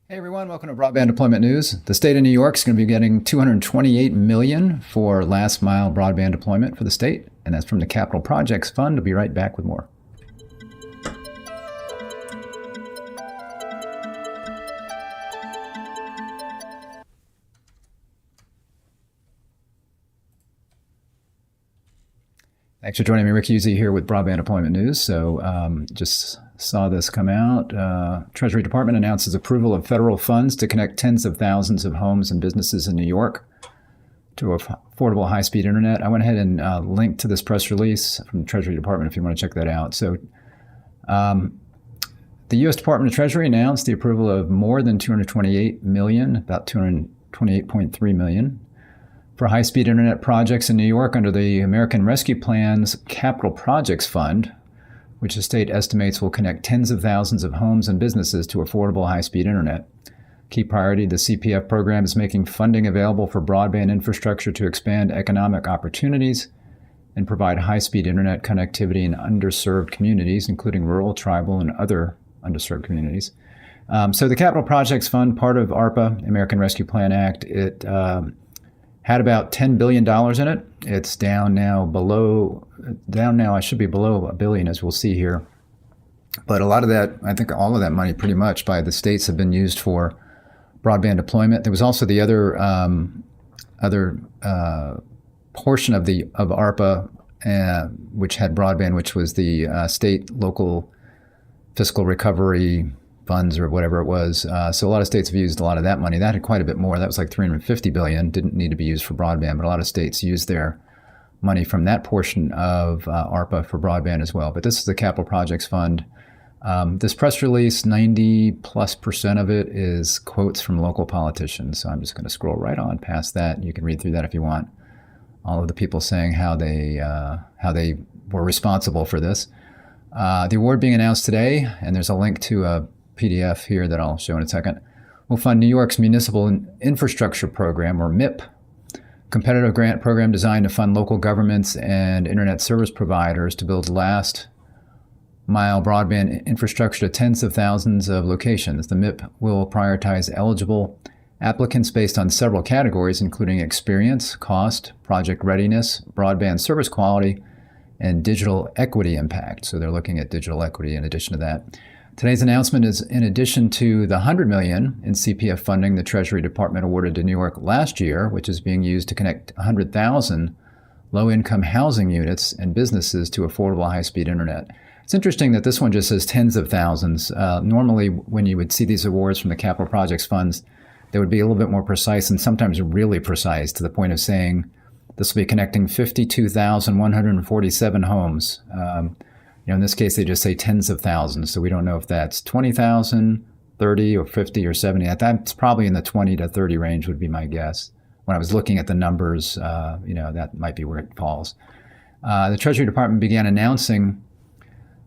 Hey everyone, welcome to Broadband Deployment News. The state of New York is going to be getting $228 million for last mile broadband deployment for the state, and that's from the Capital Projects Fund. We'll be right back with more. Thanks for joining me. Rick Husey here with Broadband Deployment News. Just saw this come out. Treasury Department announces approval of federal funds to connect tens of thousands of homes and businesses in New York to affordable high-speed internet. I went ahead and linked to this press release from the Treasury Department if you want to check that out. The U.S. Department of Treasury announced the approval of more than $228 million, about $228.3 million, for high-speed internet projects in New York under the American Rescue Plan's Capital Projects Fund, which the state estimates will connect tens of thousands of homes and businesses to affordable high-speed internet. Key priority, the CPF program is making funding available for broadband infrastructure to expand economic opportunities and provide high-speed internet connectivity in underserved communities, including rural, tribal, and other underserved communities. So the Capital Projects Fund, part of ARPA, American Rescue Plan Act, it had about $10 billion in it. It's down now, I should be below $1 billion, as we'll see here. But a lot of that, I think all of that money pretty much by the states have been used for broadband deployment. There was also the other portion of ARPA, which had broadband, which was the state local fiscal recovery funds or whatever it was. So a lot of states have used a lot of that money. That had quite a bit more. That was like $350 billion. Didn't need to be used for broadband, but a lot of states used their money from that portion of ARPA for broadband as well. But this is the Capital Projects Fund. This press release, 90+% of it is quotes from local politicians. So I'm just going to scroll right on past that. You can read through that if you want. All of the people saying how they were responsible for this. The award being announced today, and there's a link to a PDF here that I'll show in a second, will fund New York's Municipal Infrastructure Program, or MIP, competitive grant program designed to fund local governments and internet service providers to build last-mile broadband infrastructure to tens of thousands of locations. The MIP will prioritize eligible applicants based on several categories, including experience, cost, project readiness, broadband service quality, and digital equity impact. So they're looking at digital equity in addition to that. Today's announcement is in addition to the $100 million in CPF funding the Treasury Department awarded to New York last year, which is being used to connect 100,000 low-income housing units and businesses to affordable high-speed internet. It's interesting that this one just says tens of thousands. Normally, when you would see these awards from the Capital Projects Funds, they would be a little bit more precise and sometimes really precise to the point of saying this will be connecting 52,147 homes. In this case, they just say tens of thousands, so we don't know if that's 20,000, 30, or 50, or 70. That's probably in the 20 to 30 range would be my guess. When I was looking at the numbers, that might be where it falls. The Treasury Department began announcing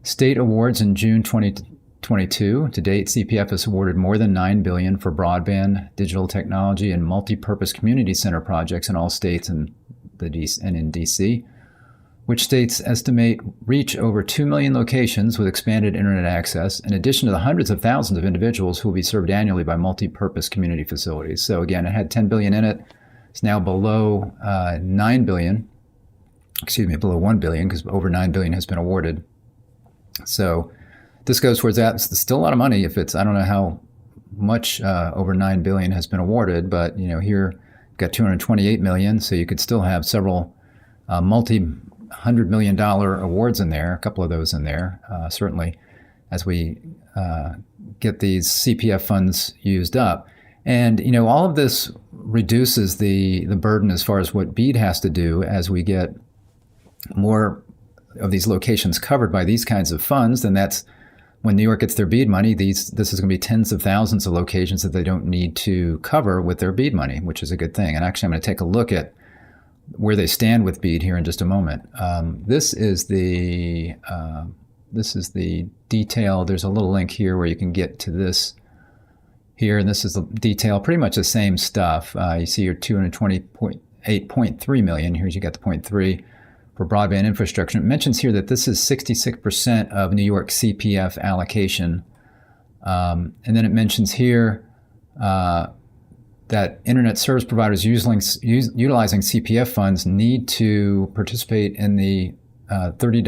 state awards in June 2022. To date, CPF has awarded more than $9 billion for broadband, digital technology, and multi-purpose community center projects in all states and in D.C., which states estimate reach over 2 million locations with expanded internet access, in addition to the hundreds of thousands of individuals who will be served annually by multi-purpose community facilities. So again, it had $10 billion in it. It's now below $9 billion, below $1 billion, because over $9 billion has been awarded. So this goes towards that. It's still a lot of money. I don't know how much over $9 billion has been awarded, but here you've got $228 million, so you could still have several $100 million awards in there, a couple of those in there, certainly, as we get these CPF funds used up. And, all of this reduces the burden as far as what BEAD has to do as we get more of these locations covered by these kinds of funds. Then that's when New York gets their BEAD money, this is going to be tens of thousands of locations that they don't need to cover with their BEAD money, which is a good thing. And actually, I'm going to take a look at where they stand with BEAD here in just a moment. This is the detail. There's a little link here where you can get to this here, and this is the detail, pretty much the same stuff. You see your $228.3 million. Here's you got the 0.3 for broadband infrastructure. It mentions here that this is 66% of New York CPF allocation. And then it mentions here that internet service providers utilizing CPF funds need to participate in the $30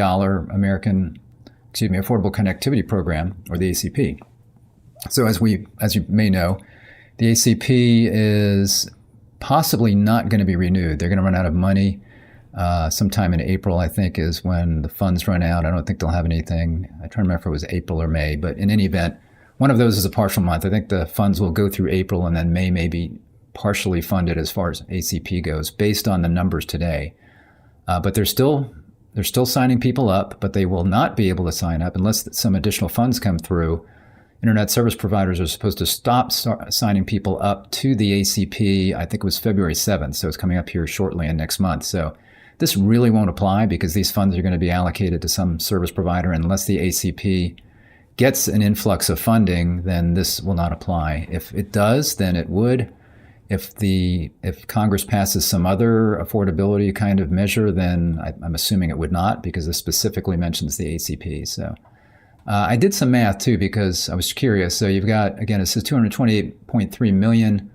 Affordable Connectivity Program, or the ACP. So as you may know, the ACP is possibly not going to be renewed. They're going to run out of money sometime in April, I think, is when the funds run out. I don't think they'll have anything. I try to remember if it was April or May, but in any event, one of those is a partial month. I think the funds will go through April, and then May may be partially funded as far as ACP goes, based on the numbers today. But they're still signing people up, but they will not be able to sign up unless some additional funds come through. Internet service providers are supposed to stop signing people up to the ACP. I think it was February 7th, so it's coming up here shortly and next month. So this really won't apply because these funds are going to be allocated to some service provider. Unless the ACP gets an influx of funding, then this will not apply. If it does, then it would. If Congress passes some other affordability kind of measure, then I'm assuming it would not, because this specifically mentions the ACP. So I did some math too, because I was curious. So you've got, again, it says 228.3 million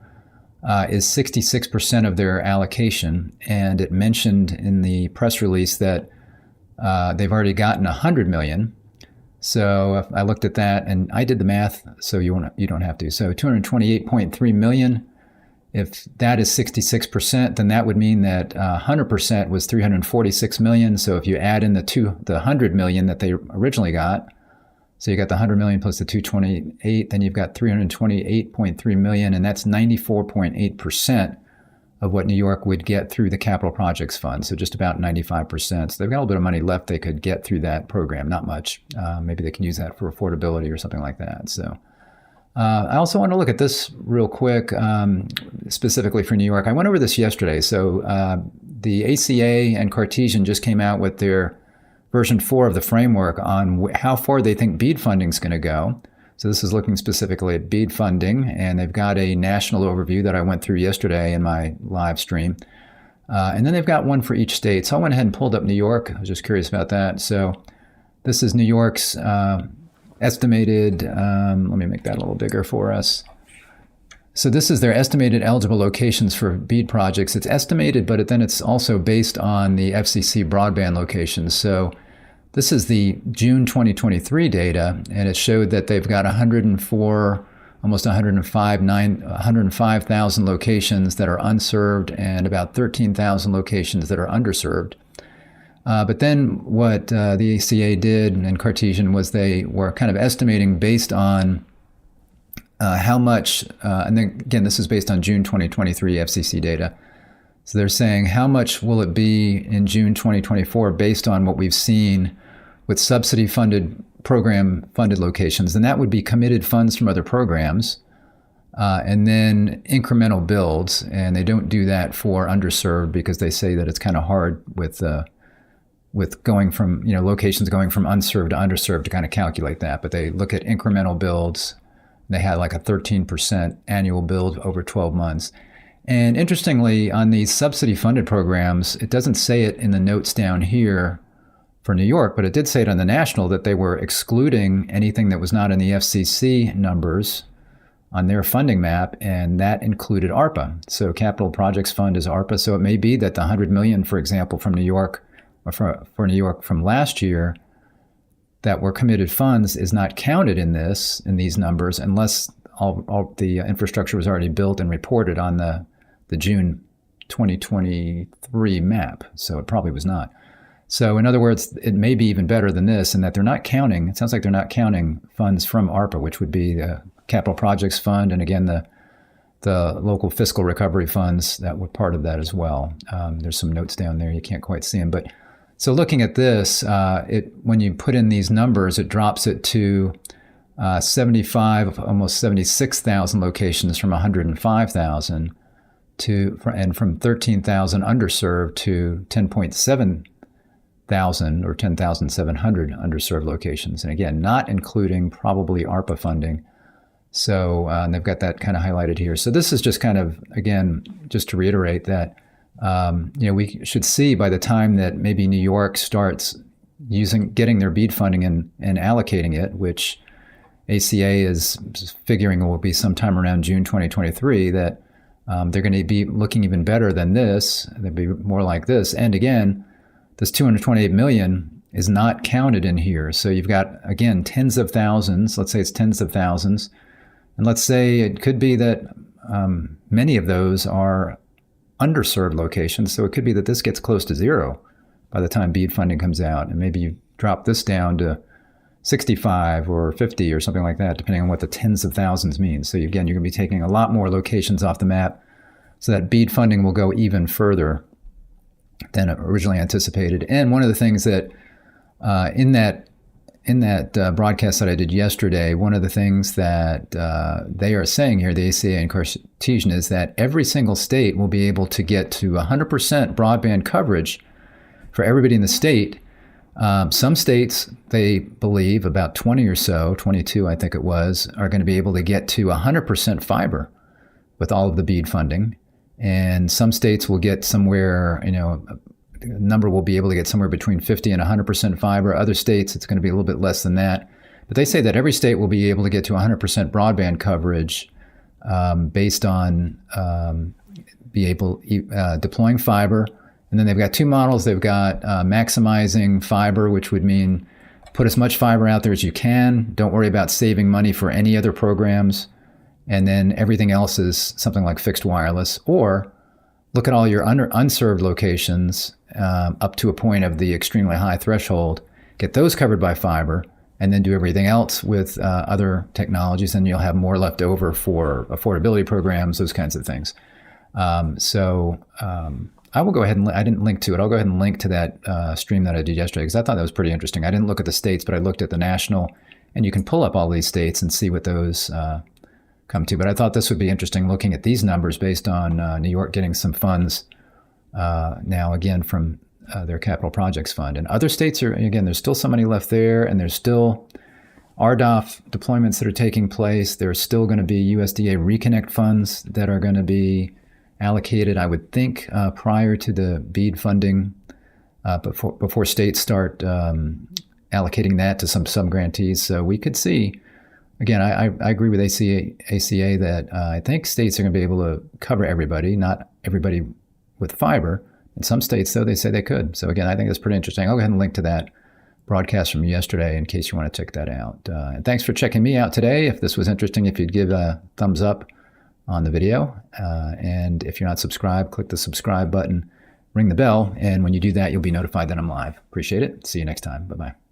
is 66% of their allocation. And it mentioned in the press release that they've already gotten 100 million. So I looked at that and I did the math, so you don't have to. So 228.3 million, if that is 66%, then that would mean that 100% was 346 million. So if you add in the 100 million that they originally got, so you got the 100 million plus the 228, then you've got 328.3 million, and that's 94.8% of what New York would get through the Capital Projects Fund, so just about 95%. So they've got a little bit of money left they could get through that program, not much. Maybe they can use that for affordability or something like that. So I also want to look at this real quick, specifically for New York. I went over this yesterday. So the ACA and Cartesian just came out with their version 4 of the framework on how far they think BEAD funding is going to go. So this is looking specifically at BEAD funding, and they've got a national overview that I went through yesterday in my live stream. And then they've got one for each state. So I went ahead and pulled up New York. I was just curious about that. So this is New York's estimated, let me make that a little bigger for us. So this is their estimated eligible locations for BEAD projects. It's estimated, but then it's also based on the FCC broadband locations. So this is the June 2023 data, and it showed that they've got 104, almost 105,000 locations that are unserved and about 13,000 locations that are underserved. But then what the ACA did and Cartesian was they were kind of estimating based on how much, and then again, this is based on June 2023 FCC data. So they're saying how much will it be in June 2024 based on what we've seen with subsidy-funded program-funded locations, and that would be committed funds from other programs, and then incremental builds. And they don't do that for underserved because they say that it's kind of hard with going from locations going from unserved to underserved to kind of calculate that. But they look at incremental builds. They had like a 13% annual build over 12 months. And interestingly, on these subsidy-funded programs, it doesn't say it in the notes down here for New York, but it did say it on the national that they were excluding anything that was not in the FCC numbers on their funding map, and that included ARPA. So Capital Projects Fund is ARPA. So it may be that the 100 million, for example, from New York, or for New York from last year, that were committed funds is not counted in these numbers unless all the infrastructure was already built and reported on the June 2023 map. So it probably was not. So in other words, it may be even better than this in that they're not counting, it sounds like they're not counting funds from ARPA, which would be the Capital Projects Fund, and again, the local fiscal recovery funds that were part of that as well. There's some notes down there, you can't quite see them. But so looking at this, when you put in these numbers, it drops it to 75, almost 76,000 locations from 105,000 and from 13,000 underserved to 10.7 thousand or 10,700 underserved locations. And again, not including probably ARPA funding. So they've got that kind of highlighted here. So this is just kind of, again, just to reiterate that, we should see by the time that maybe New York starts getting their BEAD funding and allocating it, which ACA is figuring it will be sometime around June 2023 that they're going to be looking even better than this. They'll be more like this. And again, this 228 million is not counted in here. So you've got, again, tens of thousands. Let's say it's tens of thousands. And let's say it could be that many of those are underserved locations. So it could be that this gets close to zero by the time BEAD funding comes out. And maybe you drop this down to 65 or 50 or something like that, depending on what the tens of thousands means. So again, you're going to be taking a lot more locations off the map, so that BEAD funding will go even further than originally anticipated. And one of the things that in that broadcast that I did yesterday, one of the things that they are saying here, the ACA and Cartesian, is that every single state will be able to get to 100% broadband coverage for everybody in the state. Some states, they believe, about 20 or so, 22 I think it was, are going to be able to get to 100% fiber with all of the BEAD funding. And some states will get somewhere, a number will be able to get somewhere between 50 and 100% fiber. Other states, it's going to be a little bit less than that. But they say that every state will be able to get to 100% broadband coverage based on deploying fiber. And then they've got two models. They've got maximizing fiber, which would mean put as much fiber out there as you can. Don't worry about saving money for any other programs. And then everything else is something like fixed wireless. Or look at all your unserved locations up to a point of the extremely high threshold. Get those covered by fiber, and then do everything else with other technologies. And you'll have more left over for affordability programs, those kinds of things. I will go ahead and I didn't link to it. I'll go ahead and link to that stream that I did yesterday, because I thought that was pretty interesting. I didn't look at the states, but I looked at the national, and you can pull up all these states and see what those come to. But I thought this would be interesting, looking at these numbers based on New York getting some funds now, again, from their capital projects fund. And other states are, again, there's still some money left there, and there's still RDOF deployments that are taking place. There's still going to be USDA reconnect funds that are going to be allocated, I would think, prior to the BEAD funding, before states start allocating that to some sub-grantees. So we could see, again, I agree with ACA that I think states are going to be able to cover everybody, not everybody with fiber. In some states, though, they say they could. So again, I think that's pretty interesting. I'll go ahead and link to that broadcast from yesterday in case you want to check that out. And thanks for checking me out today. If this was interesting, if you'd give a thumbs up on the video. And if you're not subscribed, click the subscribe button, ring the bell. And when you do that, you'll be notified that I'm live. Appreciate it. See you next time. Bye-bye.